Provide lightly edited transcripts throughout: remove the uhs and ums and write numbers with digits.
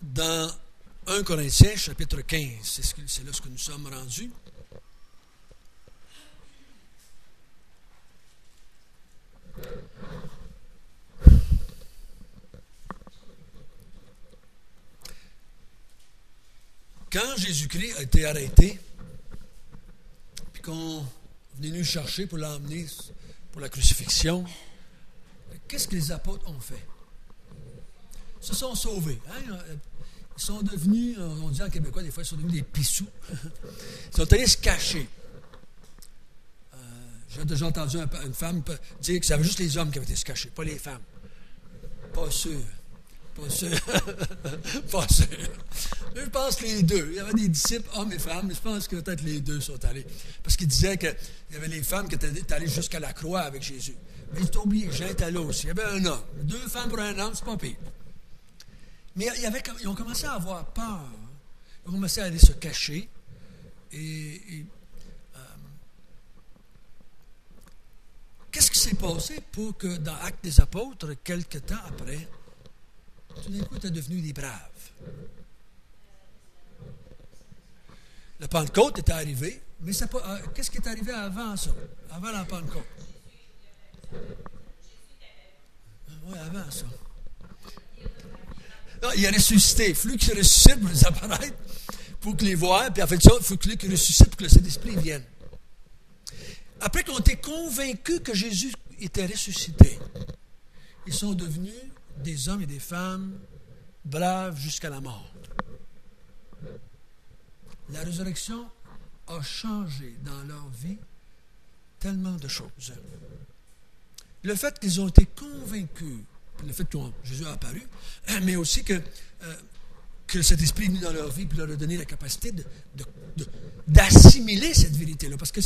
dans 1 Corinthiens, chapitre 15. C'est là ce que nous sommes rendus. Quand Jésus-Christ a été arrêté, puis qu'on venait nous chercher pour l'emmener pour la crucifixion, qu'est-ce que les apôtres ont fait? Ils se sont sauvés. Hein? Ils sont devenus, on dit en québécois, des fois, ils sont devenus des pissous. Ils sont allés se cacher. J'ai déjà entendu une femme dire que c'était juste les hommes qui avaient été se cacher, pas les femmes. Pas sûr. Pas sûr. Pas sûr. Je pense que les deux. Il y avait des disciples, hommes et femmes, mais je pense que peut-être les deux sont allés. Parce qu'ils disaient qu'il y avait les femmes qui étaient allées jusqu'à la croix avec Jésus. Mais ils ont oublié, Jean était là aussi. Il y avait un homme. 2 femmes pour un homme, c'est pas pire. Mais ils ont commencé à avoir peur. Ils ont commencé à aller se cacher. Qu'est-ce qui s'est passé pour que dans Actes des Apôtres, quelque temps après, tout d'un coup, ils étaient devenus des braves? La Pentecôte était arrivée, mais qu'est-ce qui est arrivé avant ça? Avant la Pentecôte? Oui, avant ça. Non, il est ressuscité. Il faut qu'il ressuscite pour les apparaître, pour qu'ils les voient, puis en fait ça, il faut qu'il ressuscite pour que le Saint-Esprit vienne. Après qu'on été convaincus que Jésus était ressuscité, ils sont devenus des hommes et des femmes braves jusqu'à la mort. La résurrection a changé dans leur vie tellement de choses. Le fait qu'ils ont été convaincus, le fait que Jésus a apparu, mais aussi que cet esprit est venu dans leur vie et leur a donné la capacité d'assimiler cette vérité-là. Parce que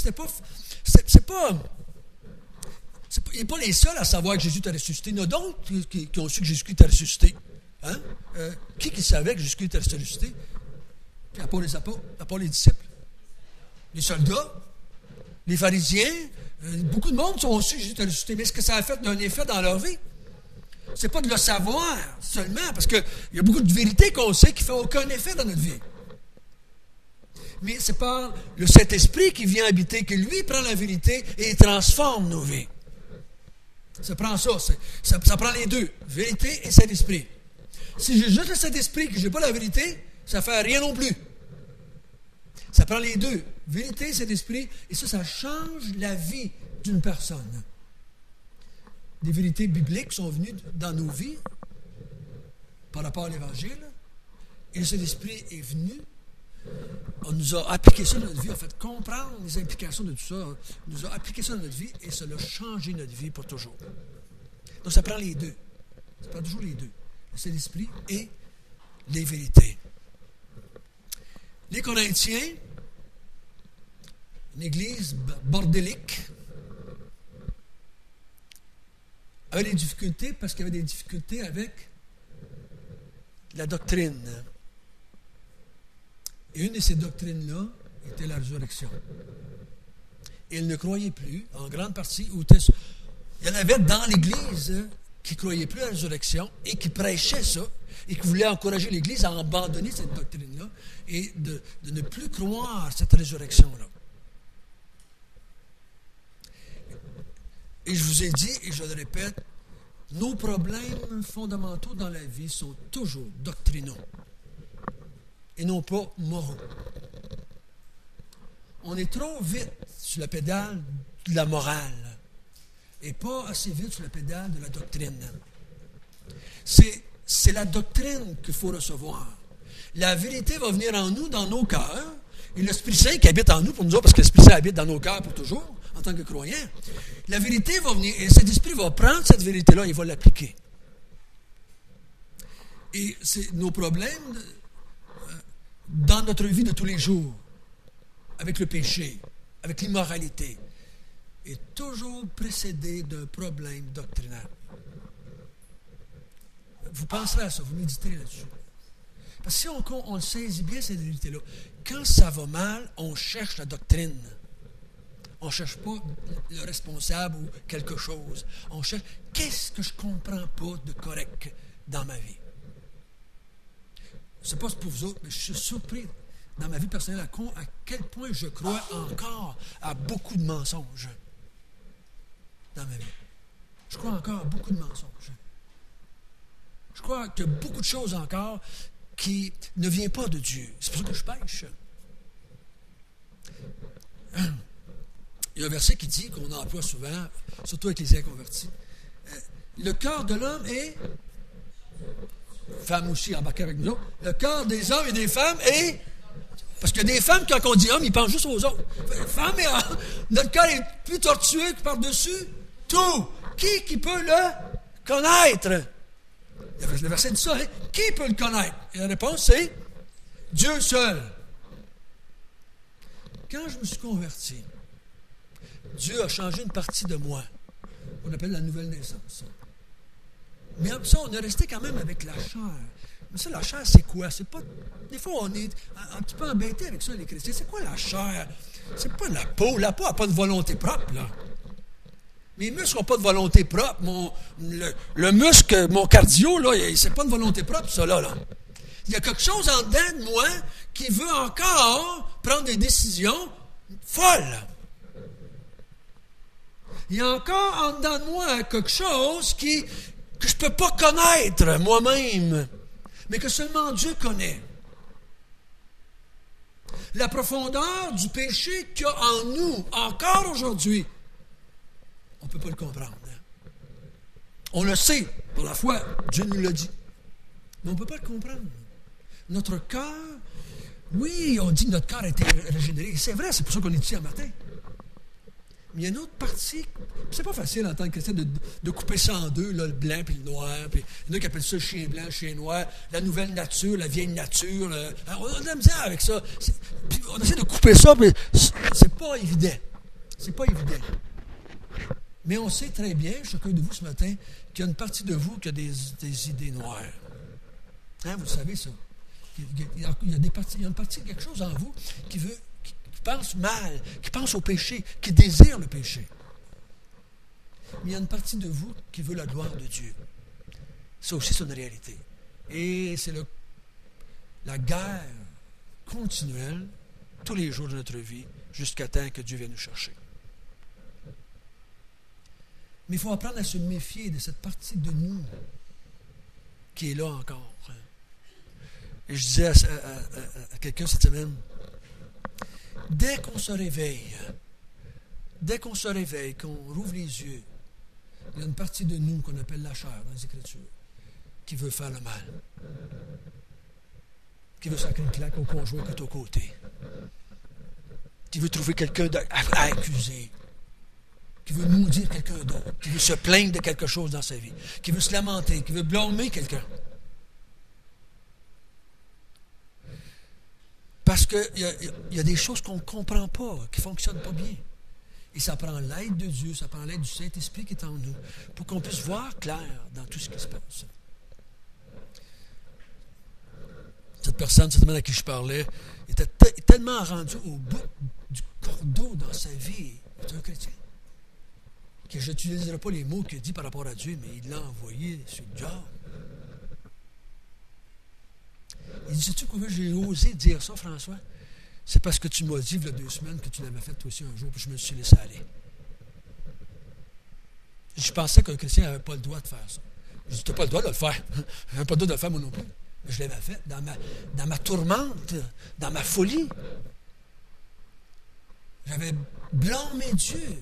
il n'est pas les seuls à savoir que Jésus était ressuscité. Il y en a d'autres qui ont su que Jésus était ressuscité. Hein? Qui savait que Jésus était ressuscité? Puis à part les apôtres, à part les disciples, les soldats, les pharisiens, beaucoup de monde ont su que Jésus était ressuscité. Mais est-ce que ça a fait un effet dans leur vie? C'est pas de le savoir seulement, parce qu'il y a beaucoup de vérités qu'on sait qui ne font aucun effet dans notre vie. Mais c'est par le Saint-Esprit qui vient habiter, que lui prend la vérité et transforme nos vies. Ça prend ça prend les deux, vérité et Saint-Esprit. Si j'ai juste le Saint-Esprit et que je n'ai pas la vérité, ça ne fait rien non plus. Ça prend les deux, vérité et Saint-Esprit, et ça change la vie d'une personne. Des vérités bibliques sont venues dans nos vies par rapport à l'Évangile, et le Saint-Esprit est venu. On nous a appliqué ça dans notre vie, on a fait comprendre les implications de tout ça, on nous a appliqué ça dans notre vie, et ça a changé notre vie pour toujours. Donc ça prend les deux. Ça prend toujours les deux. Le Saint-Esprit et les vérités. Les Corinthiens, une église bordélique, avait des difficultés parce qu'il y avait des difficultés avec la doctrine. Et une de ces doctrines-là était la résurrection. Et ils ne croyaient plus, en grande partie, il y en avait dans l'Église qui ne croyaient plus à la résurrection et qui prêchaient ça et qui voulaient encourager l'Église à abandonner cette doctrine-là et de ne plus croire à cette résurrection-là. Et je vous ai dit, et je le répète, nos problèmes fondamentaux dans la vie sont toujours doctrinaux et non pas moraux. On est trop vite sur la pédale de la morale et pas assez vite sur la pédale de la doctrine. C'est la doctrine qu'il faut recevoir. La vérité va venir en nous, dans nos cœurs, et l'Esprit Saint qui habite en nous pour nous autres, parce que l'Esprit Saint habite dans nos cœurs pour toujours, en tant que croyants. La vérité va venir, et cet esprit va prendre cette vérité-là et va l'appliquer. Et c'est nos problèmes dans notre vie de tous les jours, avec le péché, avec l'immoralité, est toujours précédé d'un problème doctrinal. Vous penserez à ça, vous méditerez là-dessus. Parce que si on saisit bien cette vérité-là, quand ça va mal, on cherche la doctrine. On ne cherche pas le responsable ou quelque chose. On cherche qu'est-ce que je ne comprends pas de correct dans ma vie. je ne sais pas si pour vous autres, mais je suis surpris dans ma vie personnelle à quel point je crois encore à beaucoup de mensonges dans ma vie. Je crois encore à beaucoup de mensonges. Je crois qu'il y a beaucoup de choses encore qui ne viennent pas de Dieu. C'est pour ça que je pêche. Il y a un verset qui dit, qu'on emploie souvent, surtout avec les inconvertis. Le cœur de l'homme est, femme aussi embarquée avec nous autres, le cœur des hommes et des femmes est, parce qu'il y a des femmes, quand on dit homme, ils pensent juste aux autres. Femme et homme, notre cœur est plus tortueux que par-dessus tout. Qui peut le connaître? Le verset dit ça, hein? Qui peut le connaître? Et la réponse, c'est Dieu seul. Quand je me suis converti, Dieu a changé une partie de moi. On appelle la nouvelle naissance. Mais ça, on est resté quand même avec la chair. Mais ça, la chair, c'est quoi? C'est pas. Des fois, on est un petit peu embêté avec ça, les chrétiens. C'est quoi la chair? C'est pas la peau. La peau n'a pas de volonté propre, là. Mes muscles n'ont pas de volonté propre. Le muscle, mon cardio, là, c'est pas de volonté propre, ça, là. Il y a quelque chose en dedans de moi qui veut encore prendre des décisions folles. Il y a encore en dedans de moi quelque chose que je ne peux pas connaître moi-même, mais que seulement Dieu connaît. La profondeur du péché qu'il y a en nous, encore aujourd'hui, on ne peut pas le comprendre. On le sait, par la foi, Dieu nous l'a dit. Mais on ne peut pas le comprendre. Notre cœur, oui, on dit que notre cœur a été régénéré. C'est vrai, c'est pour ça qu'on est ici un matin. Mais il y a une autre partie, c'est pas facile en tant que chrétien de couper ça en deux, là, le blanc et le noir. Puis, il y en a qui appellent ça le chien blanc, le chien noir, la nouvelle nature, la vieille nature. On a de la misère avec ça. Puis on essaie de couper ça, mais c'est pas évident. C'est pas évident. Mais on sait très bien, chacun de vous ce matin, qu'il y a une partie de vous qui a des idées noires. Hein, vous le savez ça. Il y a une partie, quelque chose en vous qui pense mal, qui pense au péché, qui désire le péché. Mais il y a une partie de vous qui veut la gloire de Dieu. Ça aussi, c'est une réalité. Et c'est la guerre continuelle, tous les jours de notre vie, jusqu'à temps que Dieu vienne nous chercher. Mais il faut apprendre à se méfier de cette partie de nous qui est là encore. Et je disais à quelqu'un cette semaine, dès qu'on se réveille, qu'on rouvre les yeux, il y a une partie de nous qu'on appelle la chair dans les Écritures, qui veut faire le mal, qui veut sacrer une claque au conjoint qui est aux côtés, qui veut trouver quelqu'un à accuser, qui veut maudire quelqu'un d'autre, qui veut se plaindre de quelque chose dans sa vie, qui veut se lamenter, qui veut blâmer quelqu'un. Parce qu'il y a des choses qu'on ne comprend pas, qui ne fonctionnent pas bien. Et ça prend l'aide de Dieu, ça prend l'aide du Saint-Esprit qui est en nous, pour qu'on puisse voir clair dans tout ce qui se passe. Cette personne, cette semaine à qui je parlais, était tellement rendue au bout du cordeau dans sa vie. C'est un chrétien. Que je n'utiliserai pas les mots qu'il dit par rapport à Dieu, mais il l'a envoyé sur le diable. Il dit, sais-tu pourquoi j'ai osé dire ça, François? C'est parce que tu m'as dit, il y a 2 semaines, que tu l'avais fait toi aussi un jour, puis je me suis laissé aller. Je pensais qu'un chrétien n'avait pas le droit de faire ça. Je dis, tu n'as pas le droit de le faire. Je n'avais pas le droit de le faire, moi non plus. Mais je l'avais fait dans ma tourmente, dans ma folie. J'avais blâmé Dieu.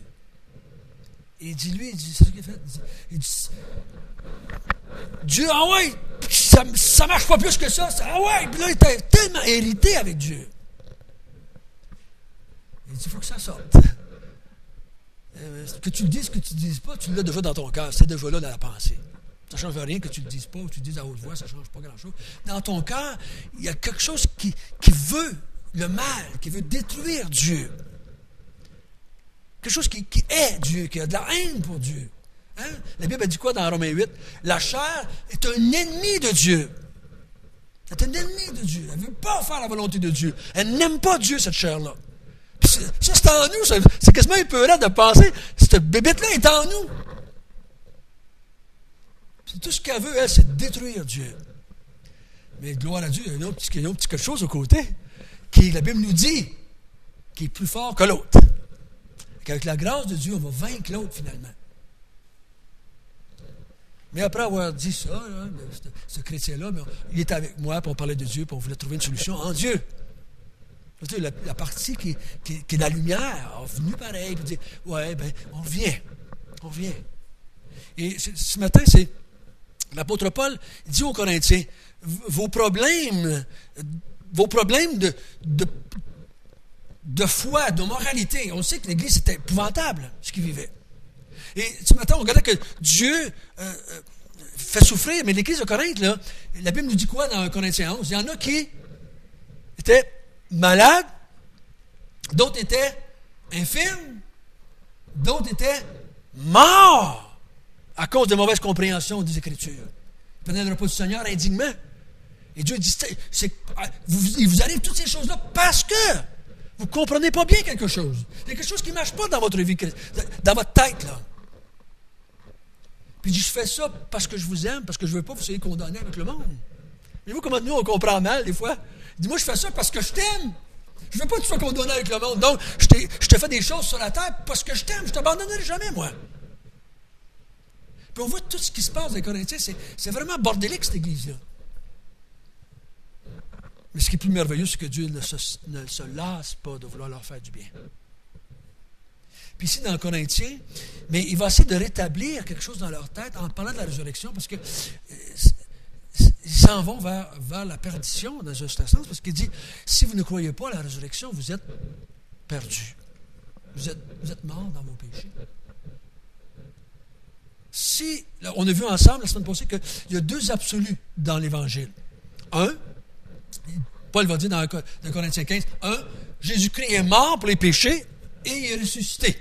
Et il dit, c'est ce qu'il a fait. Il dit, Dieu, ah ouais, ça marche pas plus que ça. Ah ouais, puis là, il était tellement irrité avec Dieu. Il dit, il faut que ça sorte. Que tu le dises, que tu ne le dises pas, tu l'as déjà dans ton cœur. C'est déjà là dans la pensée. Ça ne change rien que tu ne le dises pas ou que tu le dises à haute voix, ça ne change pas grand-chose. Dans ton cœur, il y a quelque chose qui veut le mal, qui veut détruire Dieu. Quelque chose qui est Dieu, qui a de la haine pour Dieu. Hein? La Bible a dit quoi dans Romains 8? La chair est un ennemi de Dieu. C'est un ennemi de Dieu. Elle ne veut pas faire la volonté de Dieu. Elle n'aime pas Dieu, cette chair-là. Ça, c'est en nous. C'est quasiment épeurant de penser, cette bébête-là est en nous. Puis tout ce qu'elle veut, elle, c'est détruire Dieu. Mais gloire à Dieu, il y a un petit quelque chose au côté qui, la Bible nous dit, qui est plus fort que l'autre. Qu'avec la grâce de Dieu, on va vaincre l'autre finalement. Mais après avoir dit ça, là, ce chrétien-là, il était avec moi, puis on parlait de Dieu, puis on voulait trouver une solution en Dieu. La partie qui est la lumière, est venue pareil, puis dit, ouais, ben, on revient. Et ce matin, c'est l'apôtre Paul dit aux Corinthiens, vos problèmes de foi, de moralité, on sait que l'Église était épouvantable, ce qu'ils vivaient. Et ce matin, on regardait que Dieu fait souffrir, mais l'Église de Corinthe, là, la Bible nous dit quoi dans Corinthiens 11? Il y en a qui étaient malades, d'autres étaient infirmes, d'autres étaient morts à cause de mauvaise compréhension des Écritures. Ils prenaient le repas du Seigneur indignement. Et Dieu dit, il vous arrive toutes ces choses-là parce que vous ne comprenez pas bien quelque chose. Il y a quelque chose qui ne marche pas dans votre vie, dans votre tête, là. Puis il dit, je fais ça parce que je vous aime, parce que je ne veux pas que vous soyez condamnés avec le monde. Mais vous, comment nous, on comprend mal, des fois? Il dit, moi, je fais ça parce que je t'aime. Je ne veux pas que tu sois condamné avec le monde. Donc, je te fais des choses sur la terre parce que je t'aime. Je ne t'abandonnerai jamais, moi. Puis on voit tout ce qui se passe dans les Corinthiens. C'est vraiment bordélique, cette église-là. Mais ce qui est plus merveilleux, c'est que Dieu ne se lasse pas de vouloir leur faire du bien. Puis ici, dans Corinthiens, mais il va essayer de rétablir quelque chose dans leur tête en parlant de la résurrection, parce que ils s'en vont vers la perdition dans un certain sens, parce qu'il dit, si vous ne croyez pas à la résurrection, vous êtes perdus. Vous êtes morts dans vos péchés. Là, on a vu ensemble la semaine passée qu'il y a deux absolus dans l'Évangile. Un, Paul va dire dans Corinthiens 15, Jésus-Christ est mort pour les péchés et il est ressuscité.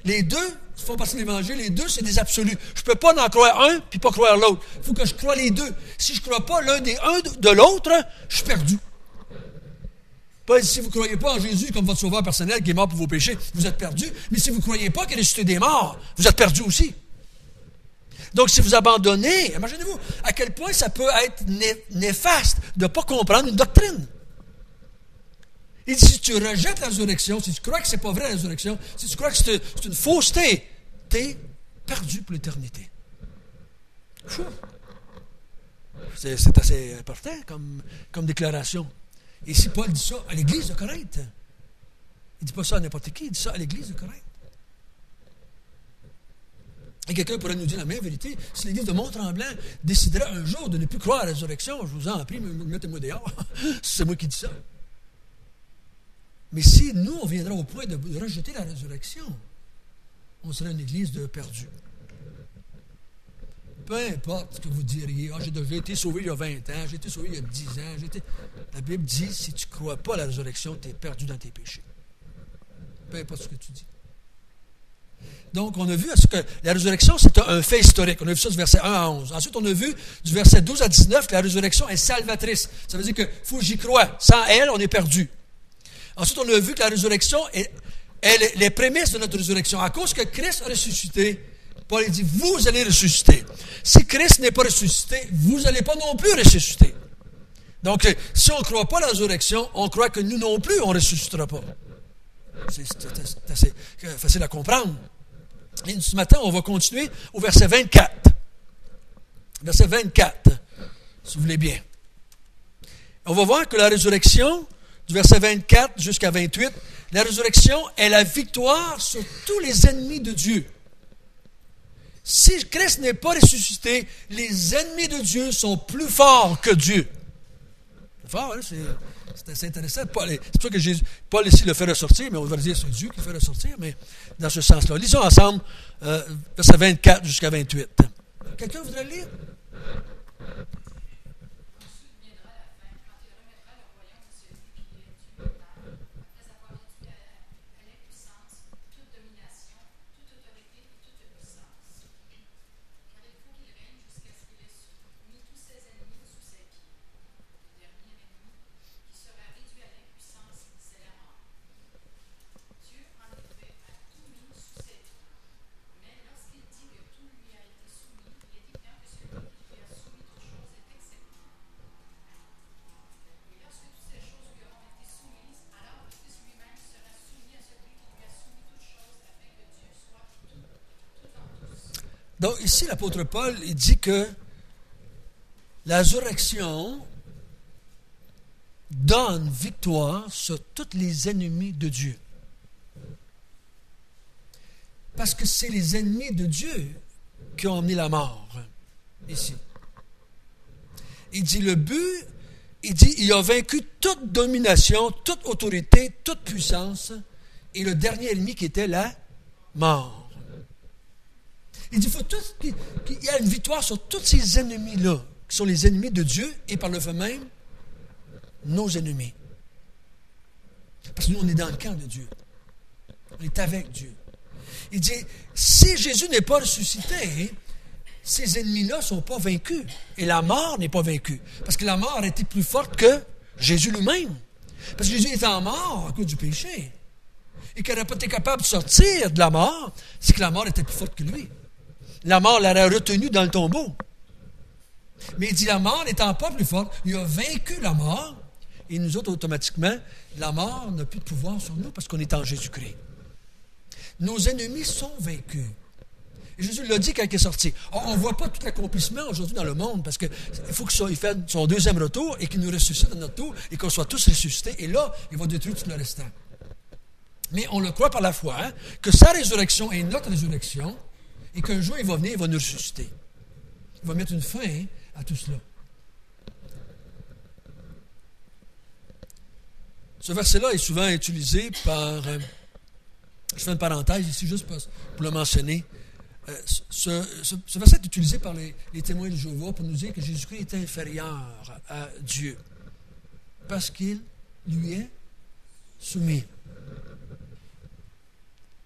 Les deux font partie de l'Évangile, les deux, c'est des absolus. Je ne peux pas en croire un puis pas croire l'autre. Il faut que je croie les deux. Si je ne crois pas l'un de l'autre, je suis perdu. Paul dit, si vous ne croyez pas en Jésus comme votre sauveur personnel qui est mort pour vos péchés, vous êtes perdu. Mais si vous ne croyez pas qu'il est ressuscité des morts, vous êtes perdu aussi. Donc, si vous abandonnez, imaginez-vous à quel point ça peut être néfaste de ne pas comprendre une doctrine. Il dit, si tu rejettes la résurrection, si tu crois que ce n'est pas vrai la résurrection, si tu crois que c'est une fausseté, tu es perdu pour l'éternité. C'est assez important comme déclaration. Et si Paul dit ça à l'Église de Corinthe, il ne dit pas ça à n'importe qui, il dit ça à l'Église de Corinthe. Et quelqu'un pourrait nous dire la même vérité. Si l'Église de Mont-Tremblant déciderait un jour de ne plus croire à la résurrection, je vous en prie, mettez-moi dehors. C'est moi qui dis ça. Mais si nous, on viendra au point de rejeter la résurrection, on serait une Église de perdus. Peu importe ce que vous diriez, j'ai été sauvé il y a 20 ans, j'ai été sauvé il y a 10 ans. La Bible dit, si tu ne crois pas à la résurrection, tu es perdu dans tes péchés. Peu importe ce que tu dis. Donc, on a vu que la résurrection, c'est un fait historique. On a vu ça du verset 1 à 11. Ensuite, on a vu du verset 12 à 19 que la résurrection est salvatrice. Ça veut dire qu'il faut que j'y croie. Sans elle, on est perdu. Ensuite, on a vu que la résurrection est les prémices de notre résurrection. À cause que Christ a ressuscité, Paul dit, vous allez ressusciter. Si Christ n'est pas ressuscité, vous n'allez pas non plus ressusciter. Donc, si on ne croit pas à la résurrection, on croit que nous non plus, on ne ressuscitera pas. C'est assez facile à comprendre. Et ce matin, on va continuer au verset 24. Verset 24, si vous voulez bien. On va voir que la résurrection, du verset 24 jusqu'à 28, la résurrection est la victoire sur tous les ennemis de Dieu. Si Christ n'est pas ressuscité, les ennemis de Dieu sont plus forts que Dieu. C'est fort, hein? C'est assez intéressant. C'est pour ça que Paul ici le fait ressortir, mais on va dire que c'est Dieu qui le fait ressortir, mais dans ce sens-là. Lisons ensemble, verset 24 jusqu'à 28. Quelqu'un voudrait le lire? Donc ici, l'apôtre Paul, il dit que la résurrection donne victoire sur tous les ennemis de Dieu. Parce que c'est les ennemis de Dieu qui ont amené la mort, ici. Il dit le but, il a vaincu toute domination, toute autorité, toute puissance, et le dernier ennemi qui était la mort. Il dit qu'il y a une victoire sur tous ces ennemis-là, qui sont les ennemis de Dieu, et par le fait même, nos ennemis. Parce que nous, on est dans le camp de Dieu. On est avec Dieu. Il dit, si Jésus n'est pas ressuscité, ces ennemis-là ne sont pas vaincus. Et la mort n'est pas vaincue. Parce que la mort était plus forte que Jésus lui-même. Parce que Jésus était en mort à cause du péché. Et qu'il n'aurait pas été capable de sortir de la mort, c'est que la mort était plus forte que lui. La mort l'aurait retenu dans le tombeau. Mais il dit, la mort n'étant pas plus forte, il a vaincu la mort. Et nous autres, automatiquement, la mort n'a plus de pouvoir sur nous parce qu'on est en Jésus-Christ. Nos ennemis sont vaincus. Et Jésus l'a dit quand il est sorti. On ne voit pas tout l'accomplissement aujourd'hui dans le monde parce qu'il faut qu'il fasse son deuxième retour et qu'il nous ressuscite à notre tour et qu'on soit tous ressuscités. Et là, il va détruire tout le restant. Mais on le croit par la foi, hein, que sa résurrection est notre résurrection et qu'un jour il va venir, il va nous ressusciter. Il va mettre une fin à tout cela. Ce verset-là est souvent utilisé par... je fais une parenthèse ici juste pour le mentionner. Ce verset est utilisé par les témoins de Jéhovah pour nous dire que Jésus-Christ est inférieur à Dieu parce qu'il lui est soumis.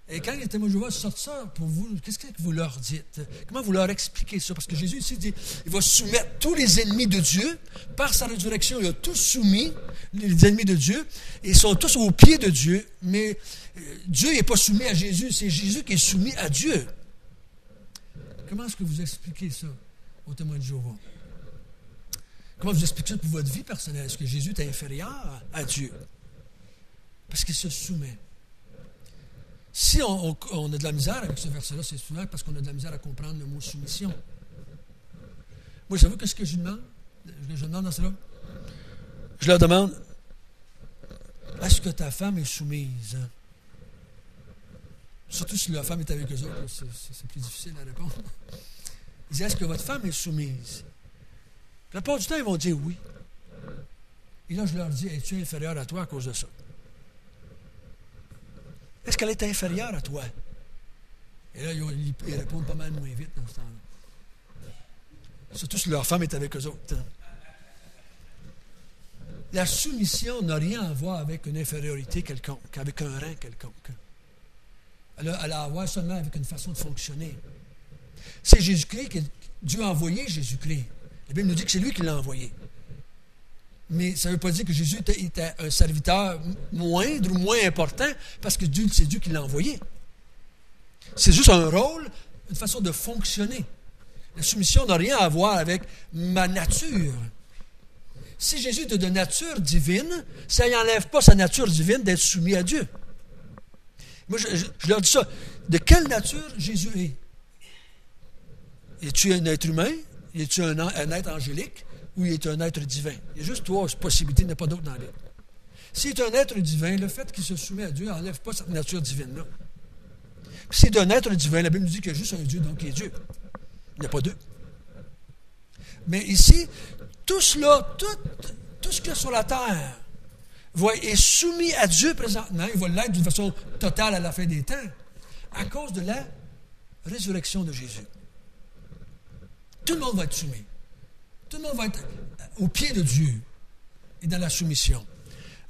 Et quand les témoins de Jéhovah sortent ça pour vous, qu'est-ce que vous leur dites? Comment vous leur expliquez ça? Parce que Jésus ici dit, il va soumettre tous les ennemis de Dieu. Par sa résurrection, il a tous soumis, les ennemis de Dieu, et ils sont tous au pied de Dieu. Mais Dieu n'est pas soumis à Jésus, c'est Jésus qui est soumis à Dieu. Comment est-ce que vous expliquez ça aux témoins de Jéhovah? Comment vous expliquez ça pour votre vie personnelle? Est-ce que Jésus est inférieur à Dieu? Parce qu'il se soumet. Si on a de la misère avec ce verset-là, c'est souvent parce qu'on a de la misère à comprendre le mot soumission. Moi, savez qu'est-ce que je demande? Je demande dans cela? Je leur demande, est-ce que ta femme est soumise? Surtout si la femme est avec eux autres, c'est plus difficile à répondre. Ils disent, est-ce que votre femme est soumise? La plupart du temps, ils vont dire oui. Et là, je leur dis, es-tu inférieur à toi à cause de ça? Est-ce qu'elle est inférieure à toi? Et là, ils répondent pas mal moins vite dans ce temps-là. Surtout si leur femme est avec eux autres. La soumission n'a rien à voir avec une infériorité quelconque, avec un rang quelconque. Elle a à voir seulement avec une façon de fonctionner. C'est Jésus-Christ que Dieu a envoyé Jésus-Christ. La Bible nous dit que c'est lui qui l'a envoyé. Mais ça ne veut pas dire que Jésus était un serviteur moindre ou moins important, parce que c'est Dieu qui l'a envoyé. C'est juste un rôle, une façon de fonctionner. La soumission n'a rien à voir avec ma nature. Si Jésus est de nature divine, ça n'enlève pas sa nature divine d'être soumis à Dieu. Moi, je leur dis ça. De quelle nature Jésus est? Es-tu un être humain? Es-tu un être angélique? Ou il est un être divin? Il y a juste trois possibilités, il n'y en a pas d'autres dans la Bible. S'il est un être divin, le fait qu'il se soumet à Dieu n'enlève pas cette nature divine-là. Puis s'il est un être divin, la Bible nous dit qu'il y a juste un Dieu, donc il est Dieu. Il n'y a pas deux. Mais ici, tout cela, tout ce qu'il y a sur la terre est soumis à Dieu présentement. Il va l'être d'une façon totale à la fin des temps, à cause de la résurrection de Jésus. Tout le monde va être soumis. Tout le monde va être au pied de Dieu et dans la soumission.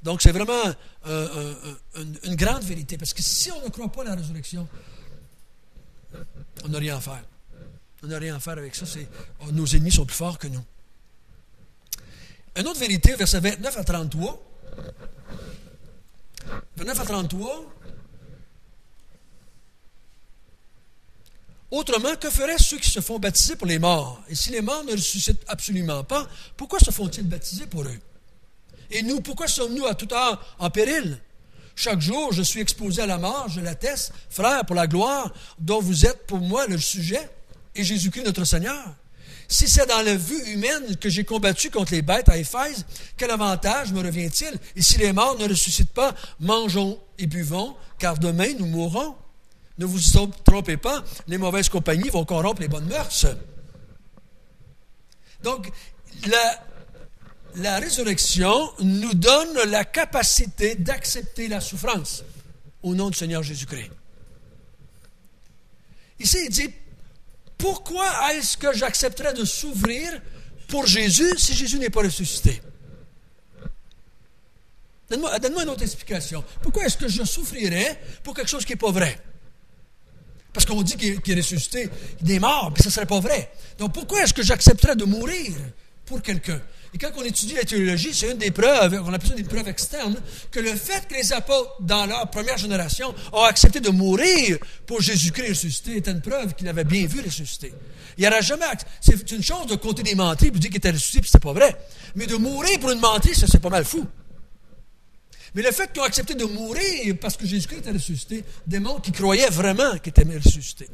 Donc, c'est vraiment une grande vérité. Parce que si on ne croit pas à la résurrection, on n'a rien à faire. On n'a rien à faire avec ça. Nos ennemis sont plus forts que nous. Une autre vérité, versets 29 à 33. 29 à 33. Autrement, que feraient ceux qui se font baptiser pour les morts? Et si les morts ne ressuscitent absolument pas, pourquoi se font-ils baptiser pour eux? Et nous, pourquoi sommes-nous à toute heure en péril? Chaque jour, je suis exposé à la mort, je l'atteste, frère, pour la gloire dont vous êtes pour moi le sujet. et Jésus-Christ notre Seigneur. Si c'est dans la vue humaine que j'ai combattu contre les bêtes à Éphèse, quel avantage me revient-il? Et si les morts ne ressuscitent pas, mangeons et buvons, car demain nous mourrons. Ne vous trompez pas, les mauvaises compagnies vont corrompre les bonnes mœurs. Donc, la résurrection nous donne la capacité d'accepter la souffrance au nom du Seigneur Jésus-Christ. Ici, il dit, pourquoi est-ce que j'accepterais de souffrir pour Jésus si Jésus n'est pas ressuscité? Donne-moi une autre explication. Pourquoi est-ce que je souffrirais pour quelque chose qui n'est pas vrai? Parce qu'on dit qu'il est ressuscité des morts, mais ça ne serait pas vrai. Donc pourquoi est-ce que j'accepterais de mourir pour quelqu'un? Et quand on étudie la théologie, c'est une des preuves, on appelle ça des preuves externes, que le fait que les apôtres, dans leur première génération, ont accepté de mourir pour Jésus-Christ ressuscité, est une preuve qu'ils l'avaient bien vu ressusciter. Il n'y aura jamais... C'est une chose de compter des menteries, puis dire qu'il était ressuscité, puis c'est pas vrai. Mais de mourir pour une menterie, ça, c'est pas mal fou. Mais le fait qu'ils ont accepté de mourir parce que Jésus-Christ était ressuscité démontre qu'ils croyaient vraiment qu'il était ressuscité.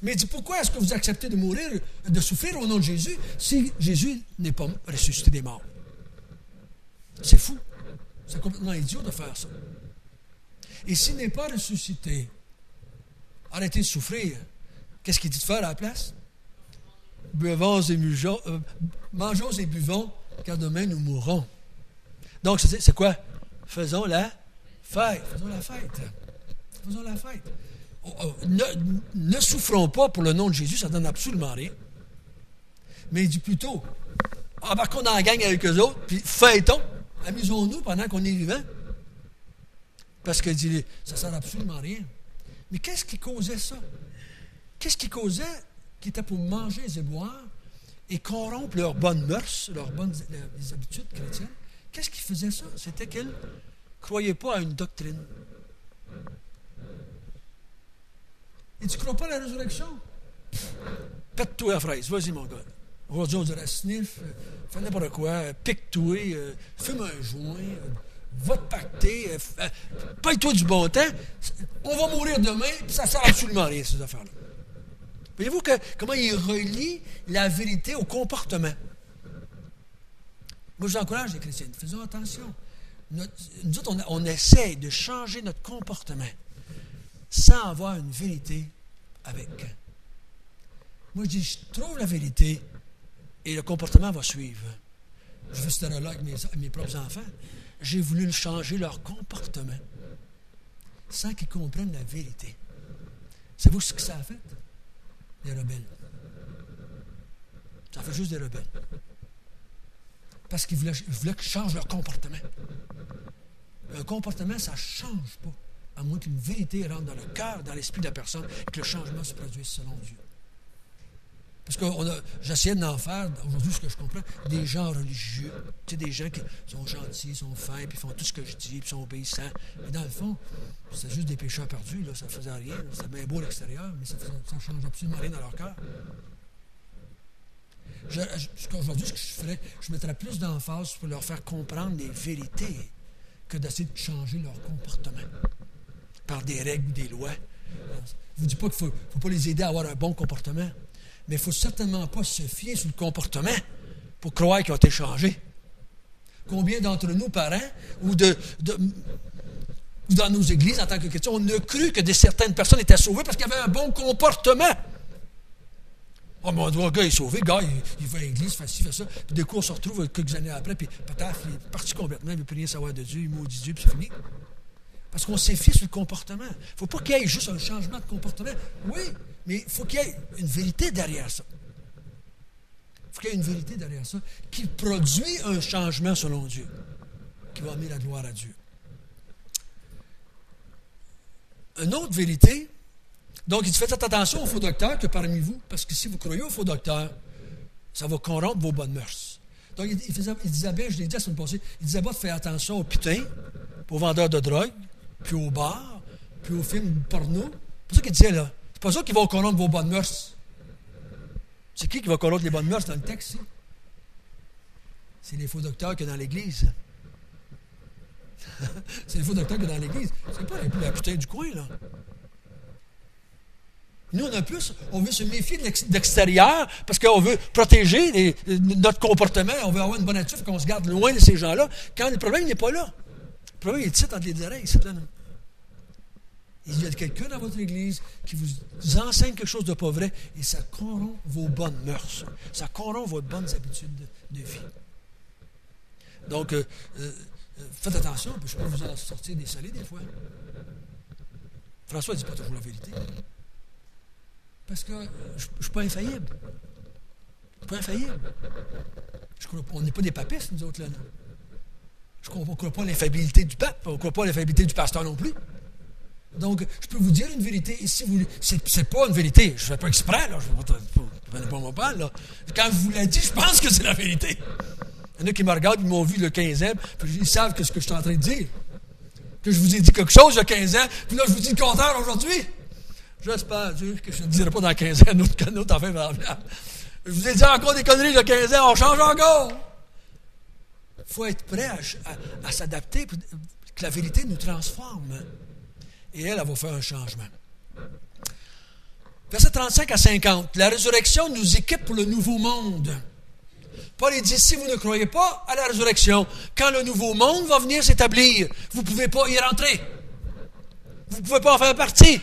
Mais il dit, pourquoi est-ce que vous acceptez de mourir, de souffrir au nom de Jésus, si Jésus n'est pas ressuscité des morts? C'est fou. C'est complètement idiot de faire ça. Et s'il n'est pas ressuscité, arrêtez de souffrir. Qu'est-ce qu'il dit de faire à la place? Mangeons et buvons, car demain nous mourrons. Donc, c'est quoi? Faisons la fête. Faisons la fête. Faisons la fête. Ne souffrons pas pour le nom de Jésus, ça ne donne absolument rien. Mais il dit plutôt, embarquons dans la gang avec eux autres, puis fêtons, amusons-nous pendant qu'on est vivant. Parce qu'il dit, ça ne sert absolument rien. Mais qu'est-ce qui causait ça? Qu'est-ce qui causait qui était pour manger et boire et corrompre leurs bonnes mœurs, les habitudes chrétiennes? Qu'est-ce qui faisait ça? C'était qu'ils ne croyaient pas à une doctrine. Et tu ne crois pas à la résurrection? Pète-toi à fraise. Vas-y, mon gars. Aujourd'hui, on dirait sniff, fais n'importe quoi, pique-toi, fume un joint, va te pacter, paye-toi du bon temps. On va mourir demain, puis ça ne sert absolument à rien, ces affaires-là. Voyez-vous comment il relie la vérité au comportement? Moi, je vous encourage, les chrétiens, faisons attention. Nous autres, on essaie de changer notre comportement sans avoir une vérité avec. Moi, je dis, je trouve la vérité et le comportement va suivre. Je fais ce là avec mes propres enfants. J'ai voulu changer leur comportement sans qu'ils comprennent la vérité. Savez-vous ce que ça a fait? Des rebelles. Ça fait juste des rebelles. Parce qu'ils voulaient qu'ils changent leur comportement. Un comportement, ça ne change pas, à moins qu'une vérité rentre dans le cœur, dans l'esprit de la personne, et que le changement se produise selon Dieu. Parce que j'essaie d'en faire, aujourd'hui, ce que je comprends, des gens religieux, tu sais, des gens qui sont gentils, sont fins, puis font tout ce que je dis, puis sont obéissants. Mais dans le fond, c'est juste des pécheurs perdus, là, ça ne faisait rien, c'est bien beau à l'extérieur, mais ça ne change absolument rien dans leur cœur. Aujourd'hui, ce que je ferais, je mettrais plus d'emphase pour leur faire comprendre les vérités que d'essayer de changer leur comportement par des règles ou des lois. Je ne vous dis pas qu'il ne faut pas les aider à avoir un bon comportement, mais il ne faut certainement pas se fier sur le comportement pour croire qu'ils ont été changés. Combien d'entre nous, parents, ou dans nos églises, en tant que chrétiens, on a cru que certaines personnes étaient sauvées parce qu'ils avaient un bon comportement. Oh, mon gars est sauvé, le gars, il va à l'église, fait ci, fait ça. Puis d'un coup, on se retrouve quelques années après, puis pataf, il est parti complètement, il ne veut plus rien savoir de Dieu, il maudit Dieu, puis c'est fini. Parce qu'on s'est fié sur le comportement. Il ne faut pas qu'il y ait juste un changement de comportement. Oui, mais il faut qu'il y ait une vérité derrière ça. Il faut qu'il y ait une vérité derrière ça qui produit un changement selon Dieu, qui va amener la gloire à Dieu. Une autre vérité, donc il dit, faites attention aux faux docteurs que parmi vous, parce que si vous croyez aux faux docteurs, ça va corrompre vos bonnes mœurs. Donc il disait bien, je l'ai dit la semaine passée, il disait pas de faire attention aux putains, aux vendeurs de drogue, puis aux bars, puis aux films porno. C'est ça qu'il disait là. C'est pas ça qui va corrompre vos bonnes mœurs. C'est qui va corrompre les bonnes mœurs dans le texte, ici? C'est les faux docteurs qu'il y a dans l'Église. C'est les faux docteurs qu'il y a dans l'Église. C'est pas la putain du coin, là. Nous, on veut se méfier de l'extérieur parce qu'on veut protéger notre comportement, on veut avoir une bonne attitude, qu'on se garde loin de ces gens-là, quand le problème n'est pas là. Le problème est ici, entre les oreilles, ici, là. Il y a quelqu'un dans votre église qui vous enseigne quelque chose de pas vrai et ça corrompt vos bonnes mœurs. Ça corrompt vos bonnes habitudes de vie. Donc, faites attention, je peux vous en sortir des salés des fois. François ne dit pas toujours la vérité. Parce que je ne suis pas infaillible. Je ne suis pas infaillible. On n'est pas des papistes, nous autres, là. On ne croit pas à l'infaillibilité du pape, on ne croit pas à l'infaillibilité du pasteur non plus. Donc, je peux vous dire une vérité. Et si vous, c'est pas une vérité. Je ne fais pas exprès, là. Je ne vais pas mon parle, là. Quand je vous l'ai dit, je pense que c'est la vérité. Il y en a qui me regardent, ils m'ont vu le 15e, puis ils savent ce que je suis en train de dire. Que je vous ai dit quelque chose il y a 15 ans, puis là, je vous dis le contraire aujourd'hui. J'espère Dieu que je ne dirai pas dans 15 ans une autre affaire variable. Je vous ai dit encore des conneries il y a 15 ans, on change encore. Il faut être prêt à s'adapter, que la vérité nous transforme. Et elle va faire un changement. Versets 35 à 50. La résurrection nous équipe pour le nouveau monde. Paul dit, si vous ne croyez pas à la résurrection, quand le nouveau monde va venir s'établir, vous ne pouvez pas y rentrer. Vous ne pouvez pas en faire partie.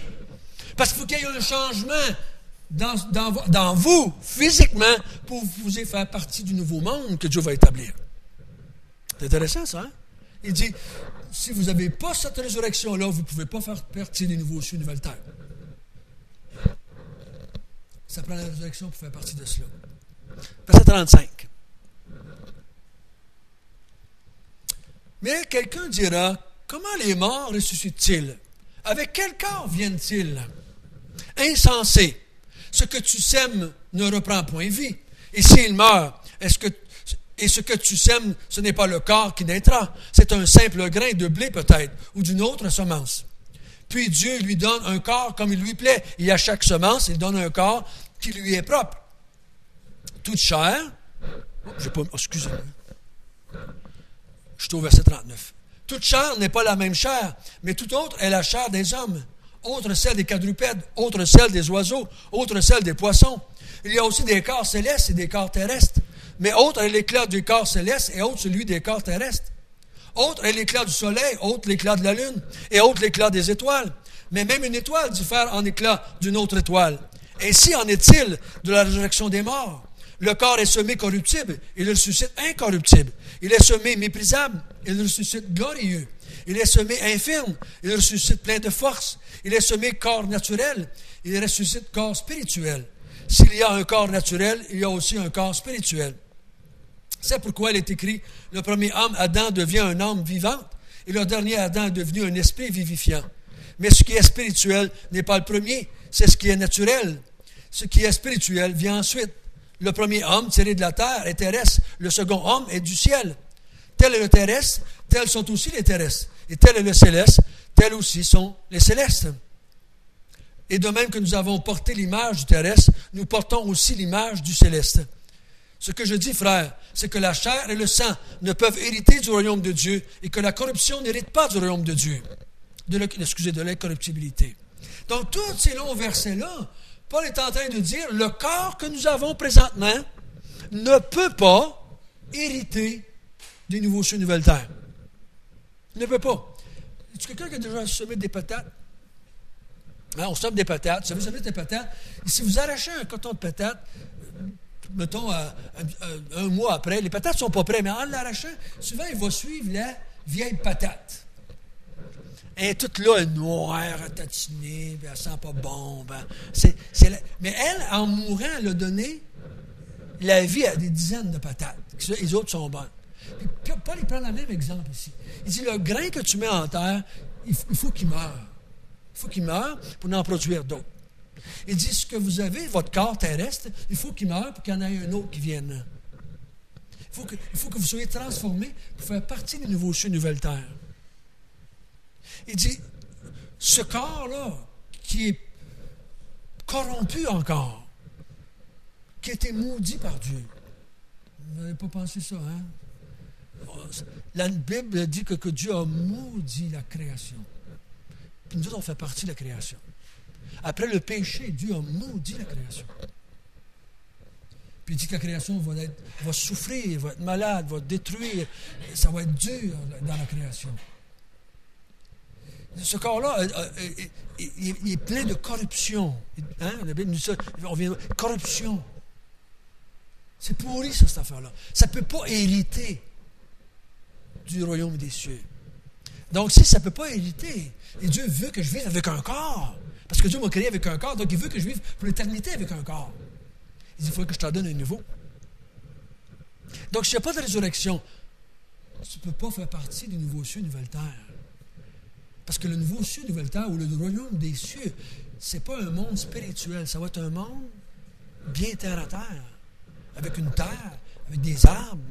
Parce qu'il faut qu'il y ait un changement dans vous, physiquement, pour vous faire partie du nouveau monde que Dieu va établir. C'est intéressant, ça, hein? Il dit, si vous n'avez pas cette résurrection-là, vous ne pouvez pas faire partie des nouveaux cieux, nouvelle terre. Ça prend la résurrection pour faire partie de cela. Verset 35. Mais quelqu'un dira, comment les morts ressuscitent-ils? Avec quel corps viennent-ils? Insensé. Ce que tu sèmes ne reprend point vie. Et s'il meurt, et ce que tu sèmes, ce n'est pas le corps qui naîtra. C'est un simple grain de blé peut-être, ou d'une autre semence. Puis Dieu lui donne un corps comme il lui plaît. Et à chaque semence, il donne un corps qui lui est propre. Toute chair, excusez-moi, je suis au verset 39. Toute chair n'est pas la même chair, mais toute autre est la chair des hommes. Autre celle des quadrupèdes, autre celle des oiseaux, autre celle des poissons. Il y a aussi des corps célestes et des corps terrestres. Mais autre est l'éclat du corps céleste et autre celui des corps terrestres. Autre est l'éclat du soleil, autre l'éclat de la lune, et autre l'éclat des étoiles. Mais même une étoile diffère en éclat d'une autre étoile. Ainsi en est-il de la résurrection des morts. Le corps est semé corruptible, il le ressuscite incorruptible. Il est semé méprisable, il le ressuscite glorieux. Il est semé infirme, il le ressuscite plein de force. Il est semé corps naturel, il ressuscite corps spirituel. S'il y a un corps naturel, il y a aussi un corps spirituel. C'est pourquoi il est écrit, le premier homme, Adam, devient un homme vivant, et le dernier Adam est devenu un esprit vivifiant. Mais ce qui est spirituel n'est pas le premier, c'est ce qui est naturel. Ce qui est spirituel vient ensuite. Le premier homme tiré de la terre est terrestre, le second homme est du ciel. Tel est le terrestre, tels sont aussi les terrestres. Et tel est le céleste, tels aussi sont les célestes. Et de même que nous avons porté l'image du terrestre, nous portons aussi l'image du céleste. Ce que je dis, frère, c'est que la chair et le sang ne peuvent hériter du royaume de Dieu et que la corruption n'hérite pas du royaume de Dieu. De l'incorruptibilité. Donc, tous ces longs versets-là, Paul est en train de dire, le corps que nous avons présentement ne peut pas hériter des nouveaux cieux, nouvelles terres. Il ne peut pas. Est-ce quelqu'un qui a déjà semé des patates? Hein, on sème des patates. Vous savez, des patates. Et si vous arrachez un coton de patates, mettons, un mois après, les patates ne sont pas prêtes, mais en l'arrachant, souvent, il va suivre la vieille patate. Elle est toute là, elle est noire, à tatiner, puis elle sent pas bon. Mais elle, en mourant, elle a donné la vie à des dizaines de patates. Les autres sont bonnes. Puis Paul, il prend le même exemple ici. Il dit, le grain que tu mets en terre, il faut qu'il meure. Il faut qu'il meure pour en produire d'autres. Il dit, ce que vous avez, votre corps terrestre, il faut qu'il meure pour qu'il y en ait un autre qui vienne. Il faut que vous soyez transformés pour faire partie des nouveaux cieux, nouvelles terres. Il dit, ce corps-là, qui est corrompu encore, qui a été maudit par Dieu. Vous n'avez pas pensé ça, hein? La Bible dit que Dieu a maudit la création. Puis nous autres, on fait partie de la création. Après le péché, Dieu a maudit la création. Puis il dit que la création va souffrir, va être malade, va être détruire. Ça va être dur dans la création. Ce corps-là, il est plein de corruption. Hein? La Bible nous dit ça. Corruption. C'est pourri, ça, cette affaire-là. Ça ne peut pas hériter du royaume des cieux. Donc, si ça ne peut pas hériter, et Dieu veut que je vive avec un corps, parce que Dieu m'a créé avec un corps, donc il veut que je vive pour l'éternité avec un corps. Il dit, il faut que je t'en donne un nouveau. Donc, s'il n'y a pas de résurrection, tu ne peux pas faire partie du nouveau cieux, nouvelle terre. Parce que le nouveau cieux, nouvelle terre, ou le royaume des cieux, ce n'est pas un monde spirituel, ça va être un monde bien terre à terre, avec une terre, avec des arbres,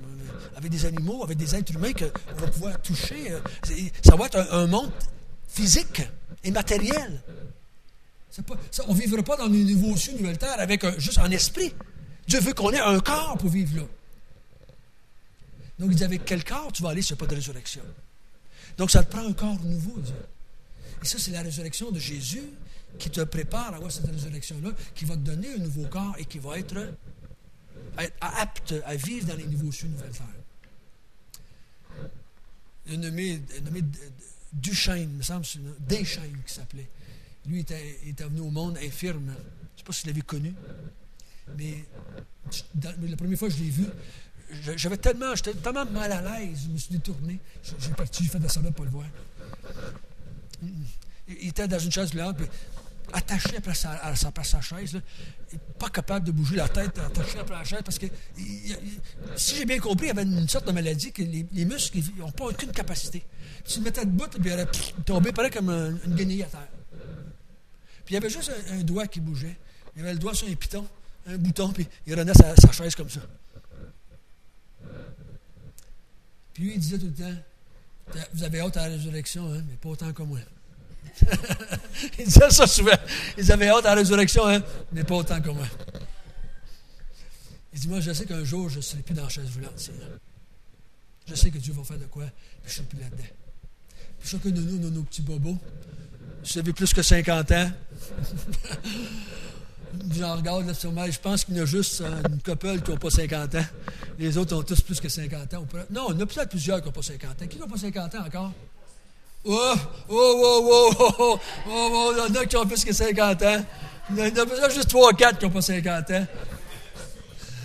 avec des animaux, avec des êtres humains qu'on va pouvoir toucher. Ça va être un monde physique et matériel. On ne vivra pas dans le nouveau cieux, nouvelle terre, avec juste un esprit. Dieu veut qu'on ait un corps pour vivre là. Donc il dit, avec quel corps tu vas aller s'il n'y a pas de résurrection? Donc ça te prend un corps nouveau, Dieu. Et ça, c'est la résurrection de Jésus qui te prépare à avoir cette résurrection-là, qui va te donner un nouveau corps et qui va être apte à vivre dans les nouveaux cieux, nouvelles terres. Un nommé Duchesne, il me semble, c'est Deschênes qui s'appelait. Lui, il était venu au monde infirme. Je ne sais pas si vous l'avez connu. Mais la première fois que je l'ai vu, j'étais tellement mal à l'aise, je me suis détourné. J'ai fait de la semblant de ne pas le voir. Il était dans une chaise roulante, puis attaché après sa chaise, là, pas capable de bouger la tête, attaché après la chaise, parce que, si j'ai bien compris, il avait une sorte de maladie que les muscles n'ont pas aucune capacité. Si tu le mettais debout, puis il aurait tombé pareil comme une guenille à terre. Puis il y avait juste un doigt qui bougeait. Il avait le doigt sur un piton, un bouton, puis il revenait sa chaise comme ça. Puis lui, il disait tout le temps, vous avez hâte à la résurrection, hein, mais pas autant que moi. Il disait ça souvent. Ils avaient hâte à la résurrection, hein, mais pas autant que moi. Il dit, moi, je sais qu'un jour, je ne serai plus dans la chaise roulante. Je sais que Dieu va faire de quoi, puis je ne serai plus là-dedans. Puis chacun de nous, nos petits bobos, si vous avez plus que 50 ans, j'en regarde là sur moi, je pense qu'il y en a juste une couple qui n'ont pas 50 ans. Les autres ont tous plus que 50 ans. Non, il y en a peut-être plusieurs qui n'ont pas 50 ans. Qui n'ont pas 50 ans encore? Il y en a qui ont plus que 50 ans. Il y en a peut-être juste 3 ou 4 qui n'ont pas 50 ans.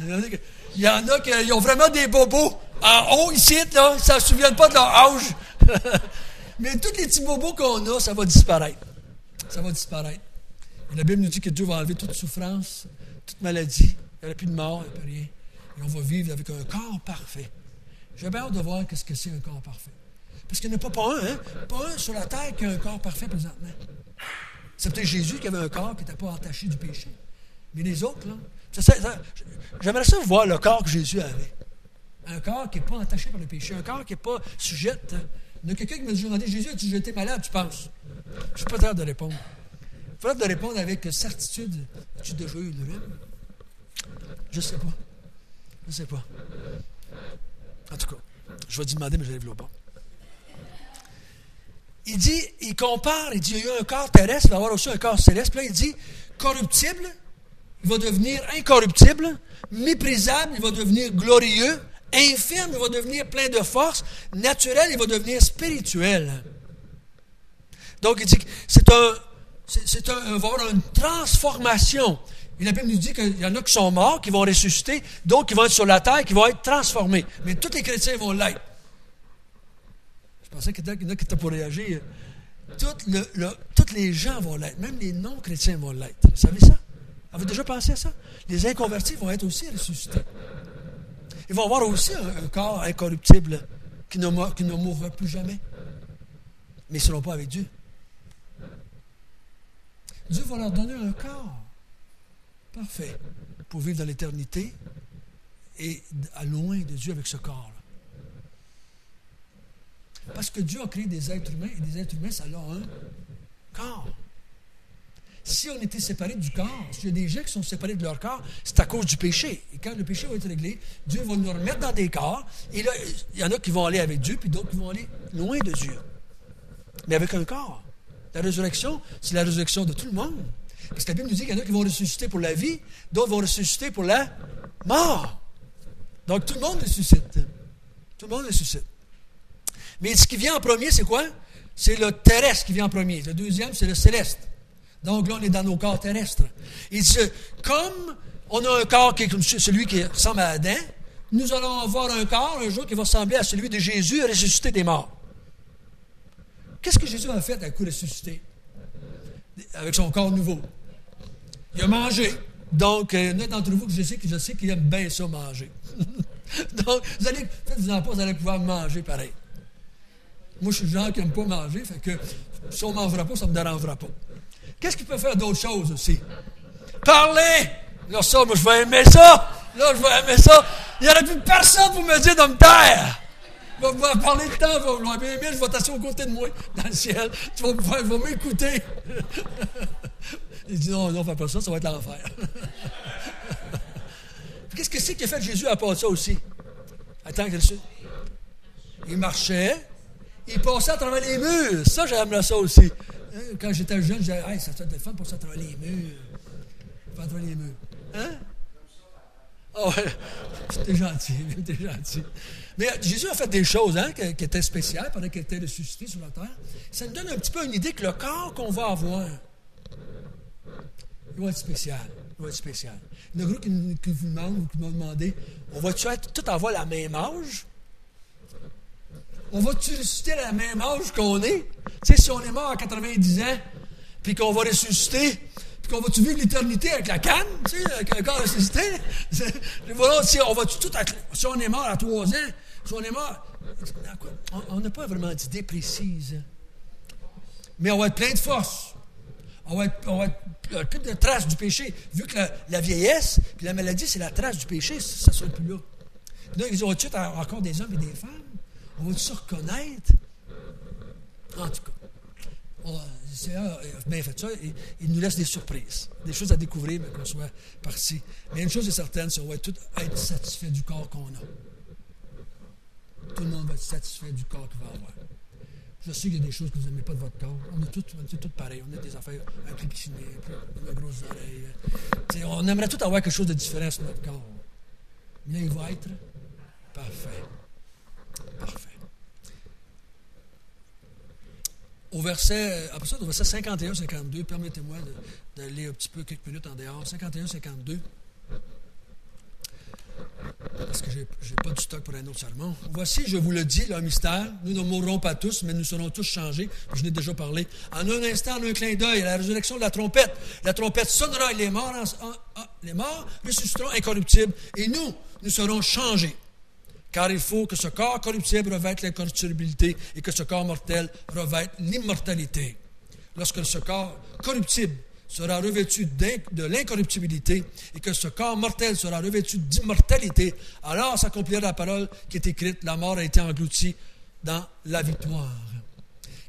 Il y en a qui ont vraiment des bobos en haut, ici, là, ils ne se souviennent pas de leur âge. Mais tous les petits bobos qu'on a, ça va disparaître. Ça va disparaître. Et la Bible nous dit que Dieu va enlever toute souffrance, toute maladie. Il n'y aura plus de mort, il n'y aura plus rien. Et on va vivre avec un corps parfait. J'ai bien hâte de voir ce que c'est un corps parfait. Parce qu'il n'y en a pas un, hein? Pas un sur la terre qui a un corps parfait présentement. C'est peut-être Jésus qui avait un corps qui n'était pas entaché du péché. Mais les autres, là, j'aimerais ça voir le corps que Jésus avait. Un corps qui n'est pas entaché par le péché, un corps qui n'est pas sujet. Il y a quelqu'un qui m'a demandé, Jésus, as-tu été malade, tu penses? Je ne suis pas capable de répondre. Il faudrait de répondre avec certitude. As-tu déjà eu le rhume? Je ne sais pas. Je ne sais pas. En tout cas, je vais te demander, mais je lève le bas. Il dit, il compare, il dit, il y a eu un corps terrestre, il va y avoir aussi un corps céleste. Puis là, il dit, corruptible, il va devenir incorruptible, méprisable, il va devenir glorieux, infirme, il va devenir plein de force, naturel, il va devenir spirituel. Donc, il dit que il va y avoir une transformation. Et la Bible nous dit qu'il y en a qui sont morts, qui vont ressusciter, d'autres qui vont être sur la terre, qui vont être transformés. Mais tous les chrétiens vont l'être. Je pensais qu'il y en a qui étaient pour réagir. Tous les gens vont l'être, même les non-chrétiens vont l'être. Vous savez ça? Avez-vous déjà pensé à ça? Les inconvertis vont être aussi ressuscités. Ils vont avoir aussi un corps incorruptible qui ne mourra plus jamais. Mais ils ne seront pas avec Dieu. Dieu va leur donner un corps parfait pour vivre dans l'éternité et à loin de Dieu avec ce corps-là. Parce que Dieu a créé des êtres humains et des êtres humains, ça a un corps. Si on était séparés du corps, s'il y a des gens qui sont séparés de leur corps, c'est à cause du péché. Et quand le péché va être réglé, Dieu va nous remettre dans des corps. Et là, il y en a qui vont aller avec Dieu, puis d'autres qui vont aller loin de Dieu. Mais avec un corps. La résurrection, c'est la résurrection de tout le monde. Parce que la Bible nous dit qu'il y en a qui vont ressusciter pour la vie, d'autres vont ressusciter pour la mort. Donc, tout le monde ressuscite. Tout le monde ressuscite. Mais ce qui vient en premier, c'est quoi? C'est le terrestre qui vient en premier. Le deuxième, c'est le céleste. Donc là, on est dans nos corps terrestres. Il dit, comme on a un corps qui est comme celui qui ressemble à Adam, nous allons avoir un corps un jour qui va ressembler à celui de Jésus ressuscité des morts. Qu'est-ce que Jésus a fait à coup ressuscité? Avec son corps nouveau. Il a mangé. Donc, il y en a d'entre vous que je sais qu'il aime bien ça, manger. Donc, faites-vous-en pas, vous allez pouvoir manger pareil. Moi, je suis le genre qui n'aime pas manger, fait que si on ne mangera pas, ça ne me dérangera pas. Qu'est-ce qu'il peut faire d'autres choses aussi? Parler! Là, ça, moi, je vais aimer ça! Là, je vais aimer ça! Il n'y aurait plus personne pour me dire de me taire! Je vais pouvoir parler de temps, je vais t'asseoir aux côtés de moi, dans le ciel. Tu vas m'écouter. Il dit non, fais pas ça, ça va être l'enfer. Qu'est-ce que c'est qu'il a fait Jésus à part ça aussi? Attends, il marchait, il passait à travers les murs. Ça, j'aime ça aussi. Quand j'étais jeune, je disais, hey, ça serait fun pour ça à travers les murs. Pas à travers les murs. Hein? Oh, ouais. T'es gentil. Mais Jésus a fait des choses qui étaient spéciales pendant qu'il était ressuscité sur la terre. Ça nous donne un petit peu une idée que le corps qu'on va avoir, il va être spécial. Il y a un groupe qui vous demande ou qui m'a demandé, on va-tu tout avoir la même âge? On va-tu ressusciter à la même âge qu'on est? Tu sais, si on est mort à 90 ans, puis qu'on va ressusciter, puis qu'on va-tu vivre l'éternité avec la canne, tu sais, avec un corps ressuscité? Voilà, si on est mort à 3 ans, si on est mort... On n'a pas vraiment d'idée précise. Mais on va être plein de force. On va être plus de traces du péché. Vu que la vieillesse, puis la maladie, c'est la trace du péché, ça ne sera plus là. Donc, ils ont encore des hommes et des femmes. On va-tu se reconnaître? En tout cas, le Seigneur a bien fait ça. Il nous laisse des surprises, des choses à découvrir, mais qu'on soit parti. Mais une chose est certaine, c'est qu'on va tous être satisfait du corps qu'on a. Tout le monde va être satisfait du corps qu'il va avoir. Je sais qu'il y a des choses que vous n'aimez pas de votre corps. On est tous pareils. On a des affaires, un peu pisciné, un peu grosses oreilles. T'sais, on aimerait tous avoir quelque chose de différent sur notre corps. Mais là, il va être parfait. Après ça, au verset 51-52, permettez-moi de lire un petit peu quelques minutes en dehors. 51-52. Parce que je n'ai pas du stock pour un autre sermon. Voici, je vous le dis, le mystère. Nous ne mourrons pas tous, mais nous serons tous changés. Je n'ai déjà parlé. En un instant, en un clin d'œil, à la résurrection de la trompette. La trompette sonnera et les morts ressusciteront incorruptibles. Et nous serons changés. Car il faut que ce corps corruptible revête l'incorruptibilité et que ce corps mortel revête l'immortalité. Lorsque ce corps corruptible sera revêtu de l'incorruptibilité et que ce corps mortel sera revêtu d'immortalité, alors s'accomplira la parole qui est écrite, la mort a été engloutie dans la victoire.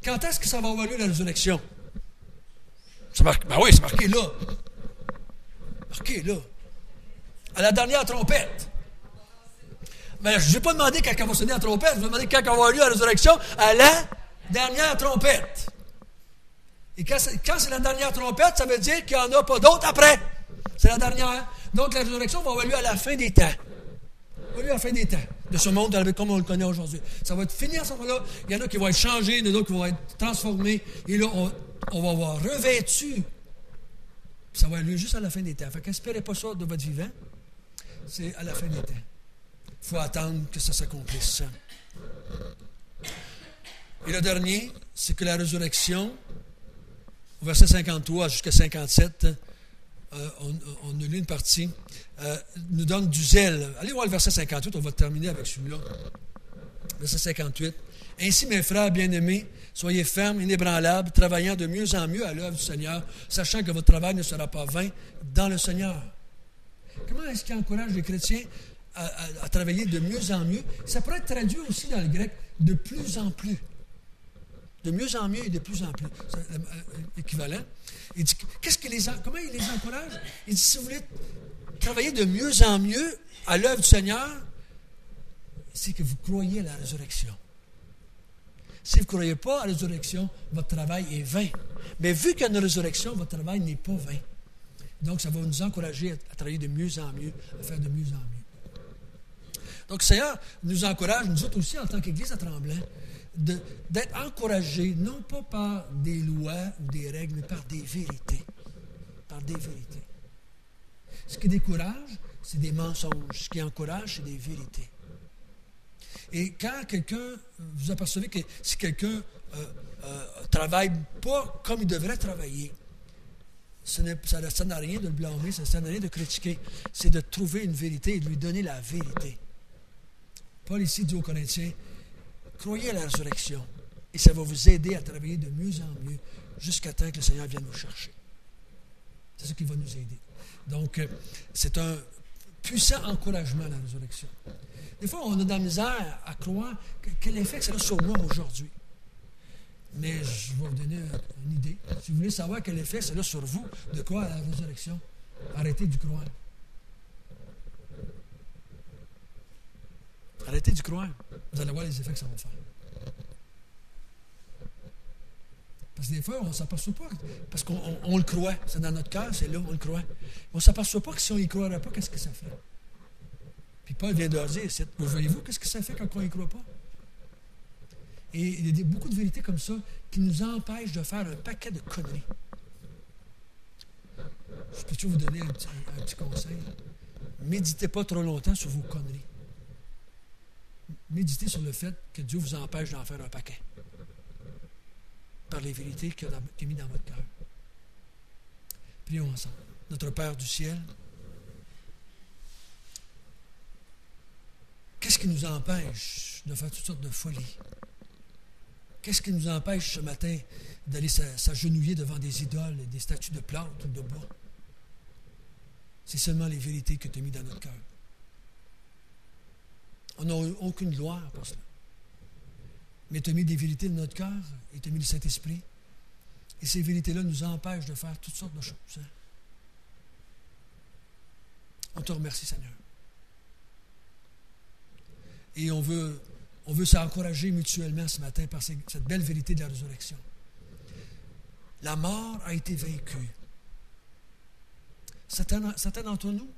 Quand est-ce que ça va avoir lieu la résurrection? C'est marqué là. Marqué là. À la dernière trompette. Mais je ne vais pas demander quand elle va sonner la trompette, je vais demander quand va avoir lieu la résurrection, à la dernière trompette. Et quand c'est la dernière trompette, ça veut dire qu'il n'y en a pas d'autre après. C'est la dernière. Donc la résurrection va avoir lieu à la fin des temps. Va lieu à la fin des temps. De ce monde comme on le connaît aujourd'hui. Ça va être fini à ce moment-là. Il y en a qui vont être changés, il y en a d'autres qui vont être transformés. Et là, on va avoir revêtu. Ça va avoir lieu juste à la fin des temps. Fait qu'espérez pas ça de votre vivant. C'est à la fin des temps. Il faut attendre que ça s'accomplisse. Et le dernier, c'est que la résurrection, au verset 53 jusqu'à 57, on a lu une partie, nous donne du zèle. Allez voir le verset 58, on va terminer avec celui-là. Verset 58. Ainsi, mes frères bien-aimés, soyez fermes, inébranlables, travaillant de mieux en mieux à l'œuvre du Seigneur, sachant que votre travail ne sera pas vain dans le Seigneur. Comment est-ce qu'il encourage les chrétiens à travailler de mieux en mieux? Ça pourrait être traduit aussi dans le grec de plus en plus. De mieux en mieux et de plus en plus. C'est équivalent. Il dit, comment il les encourage? Il dit, si vous voulez travailler de mieux en mieux à l'œuvre du Seigneur, c'est que vous croyez à la résurrection. Si vous ne croyez pas à la résurrection, votre travail est vain. Mais vu qu'il y a une résurrection, votre travail n'est pas vain. Donc, ça va nous encourager à travailler de mieux en mieux, à faire de mieux en mieux. Donc, le Seigneur nous encourage, nous autres aussi, en tant qu'Église à Tremblant, d'être encouragés, non pas par des lois ou des règles, mais par des vérités. Par des vérités. Ce qui décourage, c'est des mensonges. Ce qui encourage, c'est des vérités. Et quand quelqu'un, vous apercevez que si quelqu'un ne travaille pas comme il devrait travailler, ça ne sert à rien de le blâmer, ça ne sert à rien de critiquer. C'est de trouver une vérité et de lui donner la vérité. Paul ici dit aux Corinthiens, croyez à la résurrection et ça va vous aider à travailler de mieux en mieux jusqu'à temps que le Seigneur vienne nous chercher. C'est ce qui va nous aider. Donc, c'est un puissant encouragement à la résurrection. Des fois, on a de la misère à croire quel effet ça a sur moi aujourd'hui. Mais je vais vous donner une idée. Si vous voulez savoir quel effet ça a sur vous de croire à la résurrection, arrêtez d'y croire. Arrêtez d'y croire. Vous allez voir les effets que ça va faire. Parce que des fois, on ne s'aperçoit pas. Parce qu'on le croit. C'est dans notre cœur, c'est là, on le croit. On ne s'aperçoit pas que si on n'y croirait pas, qu'est-ce que ça fait? Puis Paul vient de leur dire, vous voyez-vous, qu'est-ce que ça fait quand on n'y croit pas? Et il y a beaucoup de vérités comme ça qui nous empêchent de faire un paquet de conneries. Je peux-tu vous donner un petit conseil? Méditez pas trop longtemps sur vos conneries. Méditez sur le fait que Dieu vous empêche d'en faire un paquet. Par les vérités qu'il a mises dans votre cœur. Prions ensemble. Notre Père du ciel, qu'est-ce qui nous empêche de faire toutes sortes de folies? Qu'est-ce qui nous empêche ce matin d'aller s'agenouiller devant des idoles, des statues de plantes ou de bois? C'est seulement les vérités que tu as mises dans notre cœur. On n'a aucune gloire pour cela. Mais tu as mis des vérités dans notre cœur et tu as mis le Saint-Esprit. Et ces vérités-là nous empêchent de faire toutes sortes de choses. Hein? On te remercie, Seigneur. Et on veut s'encourager mutuellement ce matin par cette belle vérité de la résurrection. La mort a été vaincue. Certains d'entre nous,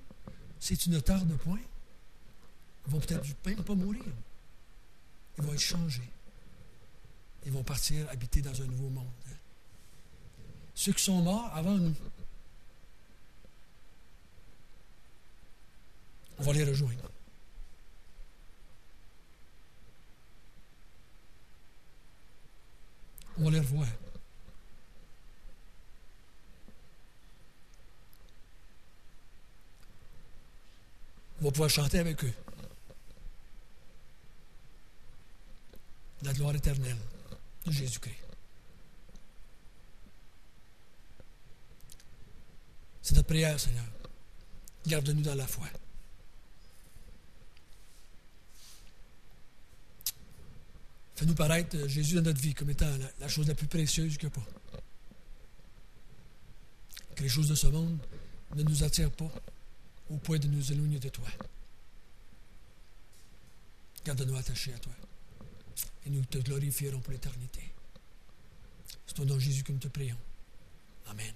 si tu ne tardes point, ils vont peut-être même pas mourir. Ils vont être changés. Ils vont partir habiter dans un nouveau monde. Hein. Ceux qui sont morts avant nous, on va les rejoindre. On va les revoir. On va pouvoir chanter avec eux. La gloire éternelle de Jésus-Christ. C'est notre prière, Seigneur. Garde-nous dans la foi. Fais-nous paraître Jésus dans notre vie comme étant la chose la plus précieuse qu'il n'y a pas. Que les choses de ce monde ne nous attirent pas au point de nous éloigner de toi. Garde-nous attachés à toi. Et nous te glorifierons pour l'éternité. C'est au nom de Jésus que nous te prions. Amen.